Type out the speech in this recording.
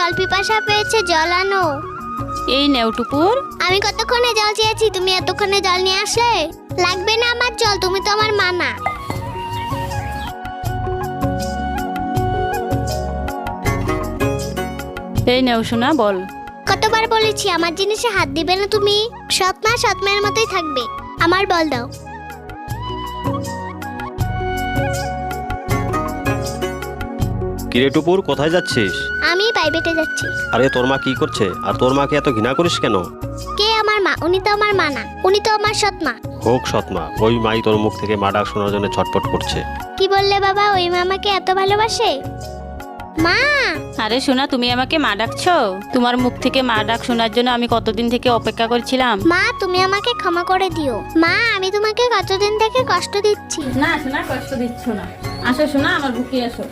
জল পিপাসা পেয়েছে, জল আনো। এই নেও টুপুর। আমি কতক্ষণে জল চেয়েছি, তুমি এতক্ষণে জল নিয়ে আসলে? লাগবে না আমার জল, তুমি তো আমার মা না। এই নেও সোনা, বল। কতবার বলেছি আমার জিনিসে হাত দিবে না তুমি। সৎ মা সৎ মায়ের মতোই থাকবে। আমার বল দাও। কিরে টুপুর, কোথায় যাচ্ছিস? আমি প্রাইভেটে যাচ্ছি। আরে তোর মা কি করছে? আর তোর মাকে এত ঘৃণা করিস কেন? কে আমার মা? উনি তো আমার মা না, উনি তো আমার সৎ মা। হোক সৎমা, ওই মাই তোর মুখ থেকে মা ডাক শোনার জন্য ছটফট করছে। কি বললে বাবা? ওই মা আমাকে এত ভালোবাসে? মা! আরে সোনা, তুমি আমাকে মা ডাকছো? তোমার মুখ থেকে মা ডাক শোনার জন্য আমি কতদিন থেকে অপেক্ষা করছিলাম। মা, তুমি আমাকে ক্ষমা করে দিও। মা, আমি তোমাকে কতদিন থেকে কষ্ট দিচ্ছি। না সোনা, কষ্ট দিচ্ছ না। আসো সোনা, আমার বুকে আসো।